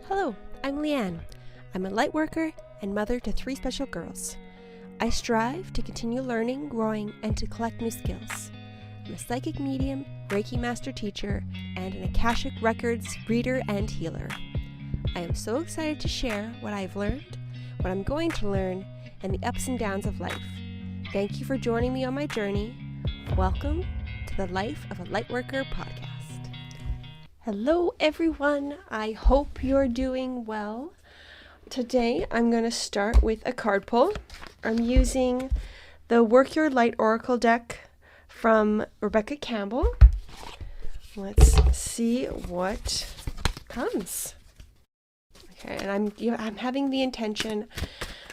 Hello, I'm Leanne. I'm a light worker and mother to 3 special girls. I strive to continue learning, growing, and to collect new skills. I'm a psychic medium, Reiki master teacher, and an Akashic Records reader and healer. I am so excited to share what I've learned, what I'm going to learn, and the ups and downs of life. Thank you for joining me on my journey. Welcome to the Life of a Lightworker podcast. Hello everyone, I hope you're doing well. Today I'm going to start with a card pull. I'm using the Work Your Light Oracle deck from Rebecca Campbell. Let's see what comes. Okay, and I'm having the intention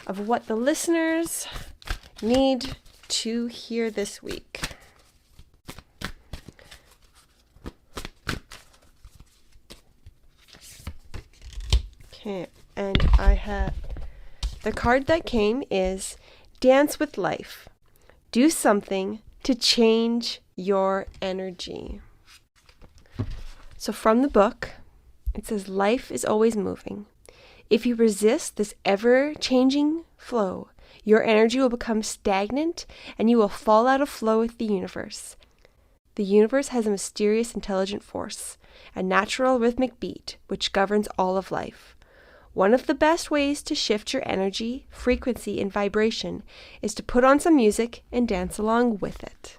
of what the listeners need to hear this week. Okay, and the card that came is Dance with Life. Do something to change your energy. So from the book, it says life is always moving. If you resist this ever-changing flow, your energy will become stagnant and you will fall out of flow with the universe. The universe has a mysterious intelligent force, a natural rhythmic beat which governs all of life. One of the best ways to shift your energy, frequency, and vibration is to put on some music and dance along with it.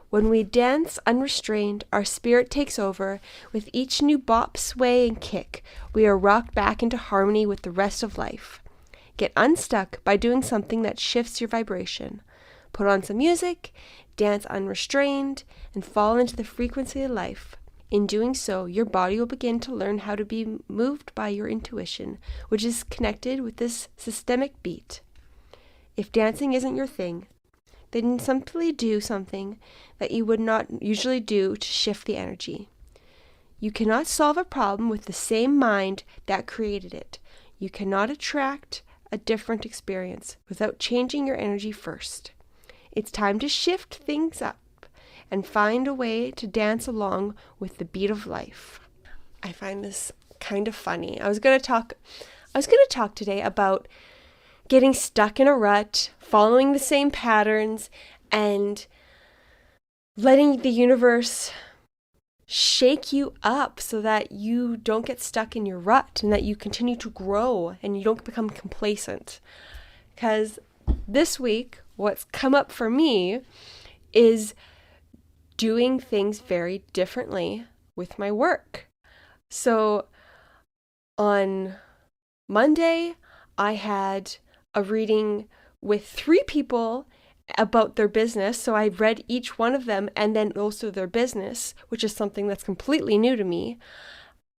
When we dance unrestrained, our spirit takes over. With each new bop, sway, and kick, we are rocked back into harmony with the rest of life. Get unstuck by doing something that shifts your vibration. Put on some music, dance unrestrained, and fall into the frequency of life. In doing so, your body will begin to learn how to be moved by your intuition, which is connected with this systemic beat. If dancing isn't your thing, then simply do something that you would not usually do to shift the energy. You cannot solve a problem with the same mind that created it. You cannot attract a different experience without changing your energy first. It's time to shift things up and find a way to dance along with the beat of life. I find this kind of funny. I was going to talk today about getting stuck in a rut, following the same patterns, and letting the universe shake you up so that you don't get stuck in your rut and that you continue to grow and you don't become complacent. Because this week, what's come up for me is doing things very differently with my work. So on Monday, I had a reading with 3 people about their business. So I read each one of them and then also their business, which is something that's completely new to me.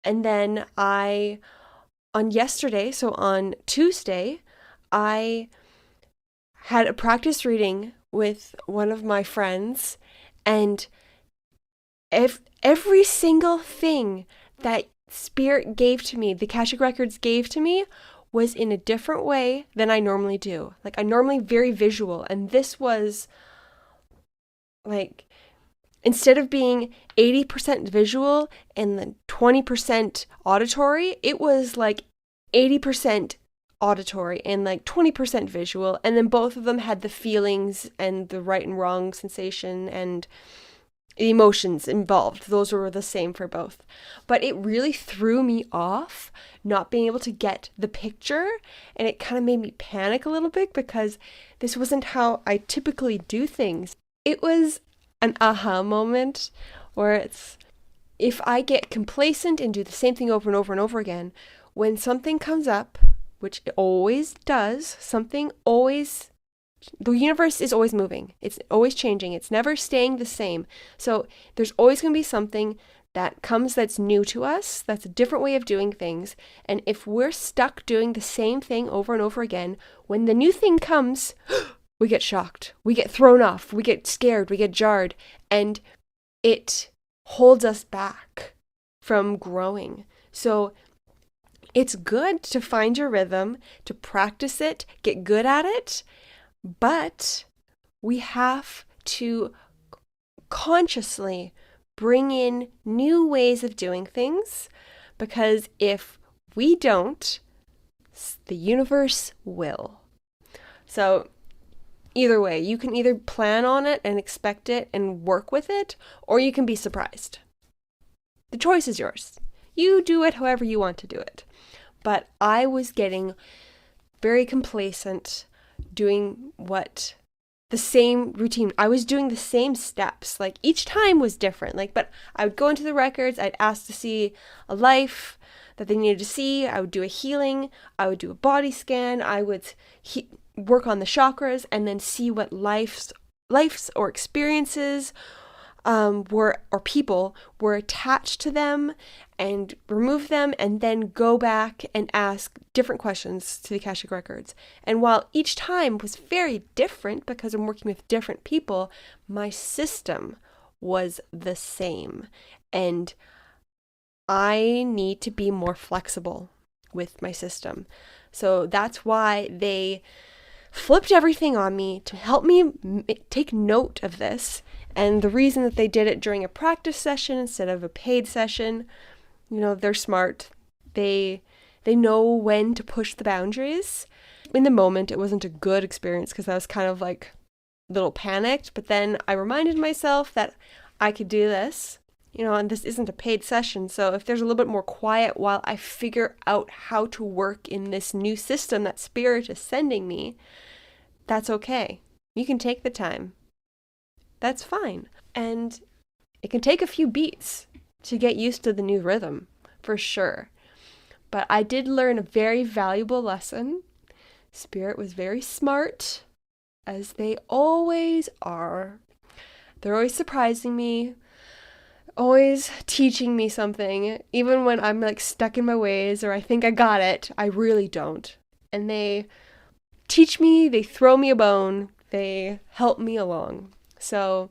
And then on Tuesday, I had a practice reading with one of my friends. And every single thing that Spirit gave to me, the Akashic Records gave to me, was in a different way than I normally do. Like, I'm normally very visual, and this was, like, instead of being 80% visual and then 20% auditory, it was like 80% auditory and like 20% visual, and then both of them had the feelings and the right and wrong sensation and the emotions involved. Those were the same for both. But it really threw me off not being able to get the picture, and it kind of made me panic a little bit because this wasn't how I typically do things. It was an aha moment where it's, if I get complacent and do the same thing over and over and over again, when something comes up, which it always does, the universe is always moving. It's always changing. It's never staying the same. So there's always going to be something that comes that's new to us, that's a different way of doing things. And if we're stuck doing the same thing over and over again, when the new thing comes, we get shocked. We get thrown off. We get scared. We get jarred. And it holds us back from growing. So it's good to find your rhythm, to practice it, get good at it, but we have to consciously bring in new ways of doing things, because if we don't, the universe will. So either way, you can either plan on it and expect it and work with it, or you can be surprised. The choice is yours. You do it however you want to do it. But I was getting very complacent doing the same routine. I was doing the same steps. Like each time was different. But I would go into the records, I'd ask to see a life that they needed to see. I would do a healing. I would do a body scan. I would work on the chakras and then see what lives or experiences or people were attached to them and remove them, and then go back and ask different questions to the Akashic Records. And while each time was very different because I'm working with different people, my system was the same. And I need to be more flexible with my system. So that's why they flipped everything on me to help me take note of this. And the reason that they did it during a practice session instead of a paid session, they're smart. They know when to push the boundaries. In the moment, it wasn't a good experience because I was kind of a little panicked. But then I reminded myself that I could do this, and this isn't a paid session. So if there's a little bit more quiet while I figure out how to work in this new system that Spirit is sending me, that's okay. You can take the time. That's fine. And it can take a few beats to get used to the new rhythm, for sure. But I did learn a very valuable lesson. Spirit was very smart, as they always are. They're always surprising me, always teaching me something, even when I'm stuck in my ways or I think I got it, I really don't. And they teach me, they throw me a bone, they help me along. So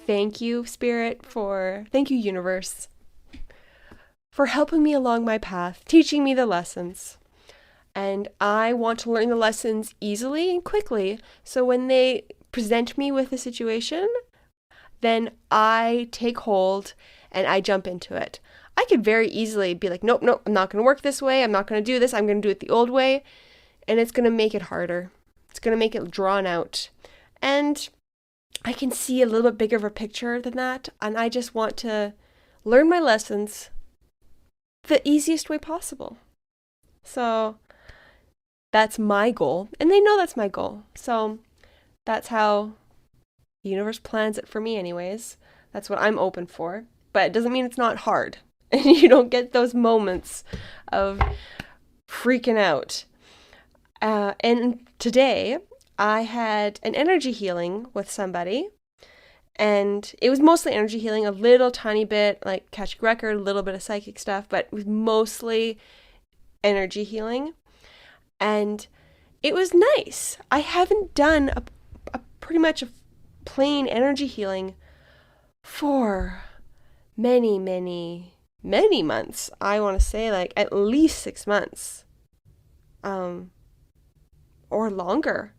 thank you, Spirit, thank you, Universe, for helping me along my path, teaching me the lessons. And I want to learn the lessons easily and quickly. So when they present me with a situation, then I take hold and I jump into it. I could very easily be like, nope, I'm not going to work this way. I'm not going to do this. I'm going to do it the old way. And it's going to make it harder. It's going to make it drawn out. And I can see a little bit bigger of a picture than that. And I just want to learn my lessons the easiest way possible. So that's my goal. And they know that's my goal. So that's how the universe plans it for me anyways. That's what I'm open for. But it doesn't mean it's not hard. And you don't get those moments of freaking out. And today I had an energy healing with somebody. And it was mostly energy healing, a little tiny bit like Akashic Record, a little bit of psychic stuff, but it was mostly energy healing. And it was nice. I haven't done a pretty much a plain energy healing for many months. I want to say at least 6 months. Or longer.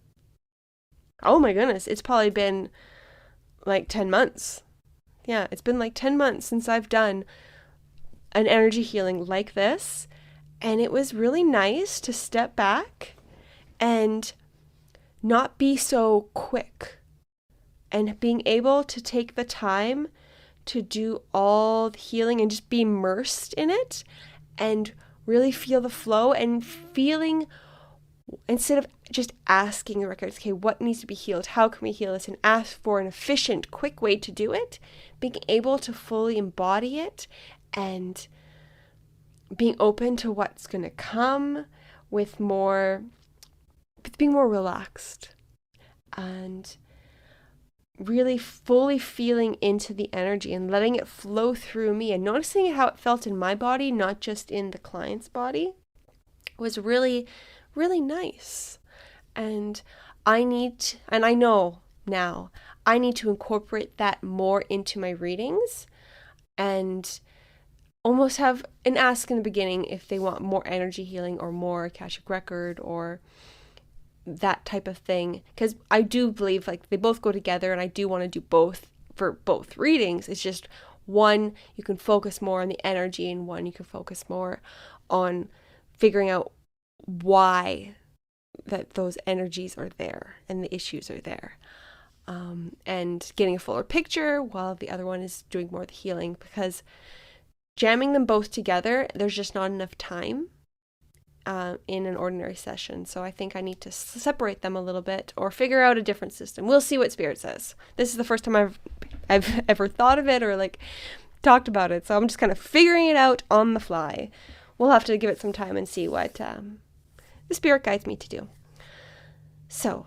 Oh my goodness, it's probably been 10 months. Yeah, it's been 10 months since I've done an energy healing like this. And it was really nice to step back and not be so quick. And being able to take the time to do all the healing and just be immersed in it and really feel the flow and feeling, instead of just asking the records, okay, what needs to be healed? How can we heal this? And ask for an efficient, quick way to do it. Being able to fully embody it and being open to what's going to come with being more relaxed and really fully feeling into the energy and letting it flow through me and noticing how it felt in my body, not just in the client's body, was really, really nice. And I know now, I need to incorporate that more into my readings and almost have an ask in the beginning if they want more energy healing or more Akashic Record or that type of thing, because I do believe they both go together and I do want to do both for both readings. It's just one you can focus more on the energy and one you can focus more on figuring out why that those energies are there and the issues are there. And getting a fuller picture while the other one is doing more of the healing, because jamming them both together, there's just not enough time in an ordinary session. So I think I need to separate them a little bit or figure out a different system. We'll see what Spirit says. This is the first time I've ever thought of it or like talked about it. So I'm just kind of figuring it out on the fly. We'll have to give it some time and see what the Spirit guides me to do. So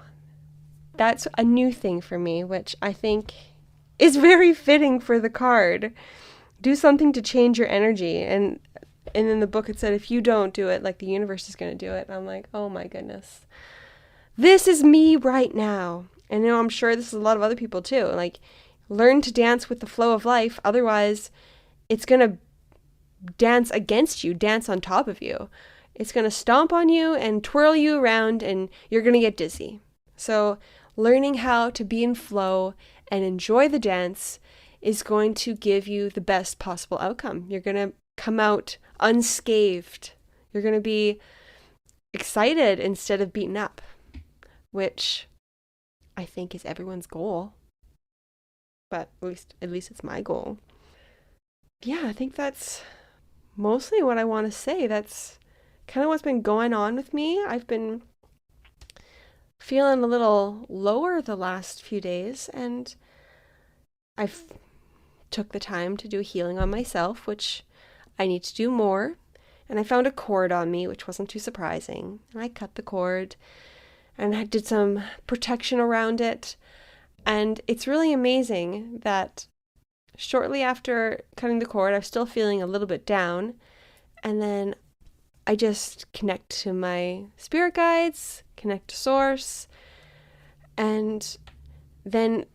that's a new thing for me, which I think is very fitting for the card. Do something to change your energy. And in the book it said, if you don't do it, like the universe is going to do it. And I'm like, oh my goodness. This is me right now. And you know, I'm sure this is a lot of other people too. Like, learn to dance with the flow of life. Otherwise, it's going to dance against you, dance on top of you. It's going to stomp on you and twirl you around, and you're going to get dizzy. So learning how to be in flow and enjoy the dance is going to give you the best possible outcome. You're going to come out unscathed. You're going to be excited instead of beaten up, which I think is everyone's goal. But at least it's my goal. Yeah, I think that's mostly what I want to say. That's kind of what's been going on with me. I've been feeling a little lower the last few days, and I've took the time to do healing on myself, which I need to do more. And I found a cord on me, which wasn't too surprising. And I cut the cord and I did some protection around it. And it's really amazing that shortly after cutting the cord, I was still feeling a little bit down. And then I just connect to my spirit guides, connect to source, and then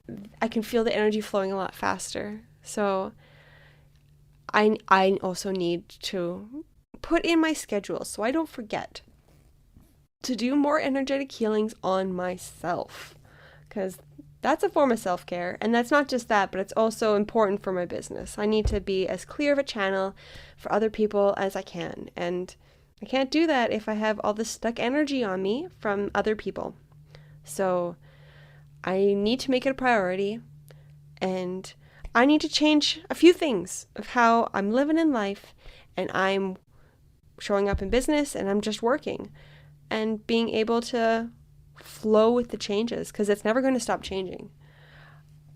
I can feel the energy flowing a lot faster. So I also need to put in my schedule so I don't forget to do more energetic healings on myself, because that's a form of self-care. And that's not just that, but it's also important for my business. I need to be as clear of a channel for other people as I can. And I can't do that if I have all this stuck energy on me from other people. So I need to make it a priority, and I need to change a few things of how I'm living in life, and I'm showing up in business, and I'm just working and being able to flow with the changes, because it's never going to stop changing.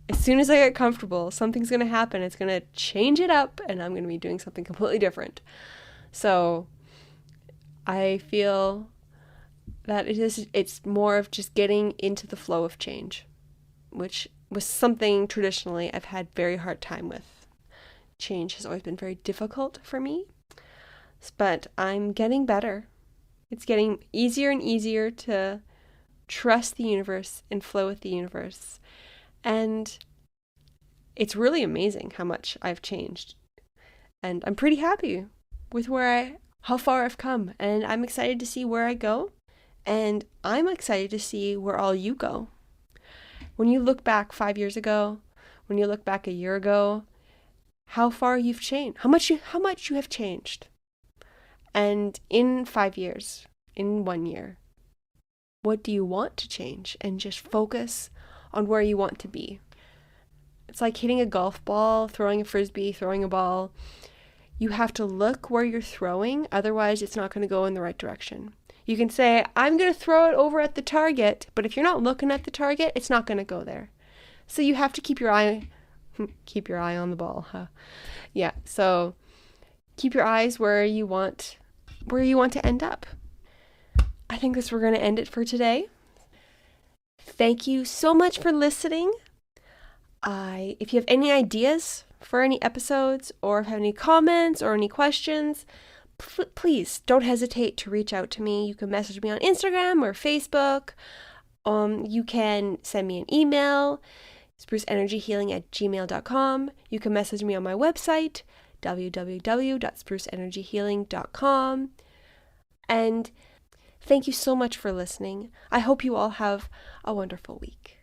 As soon as I get comfortable, something's going to happen. It's going to change it up, and I'm going to be doing something completely different. So I feel that it's more of just getting into the flow of change, which was something traditionally I've had very hard time with. Change has always been very difficult for me, but I'm getting better. It's getting easier and easier to trust the universe and flow with the universe. And it's really amazing how much I've changed. And I'm pretty happy with how far I've come. And I'm excited to see where I go. And I'm excited to see where all you go. When you look back 5 years ago, when you look back a year ago, how far you've changed, how much you have changed. And in 5 years, in 1 year, what do you want to change? And just focus on where you want to be. It's like hitting a golf ball, throwing a frisbee, throwing a ball. You have to look where you're throwing, otherwise it's not going to go in the right direction. You can say, I'm going to throw it over at the target, but if you're not looking at the target, it's not going to go there. So you have to keep your eye on the ball, huh? Yeah, so keep your eyes where you want to end up. I think we're going to end it for today. Thank you so much for listening. If you have any ideas for any episodes, or have any comments or any questions, please don't hesitate to reach out to me. You can message me on Instagram or Facebook. You can send me an email, spruceenergyhealing@gmail.com. You can message me on my website, www.spruceenergyhealing.com. And thank you so much for listening. I hope you all have a wonderful week.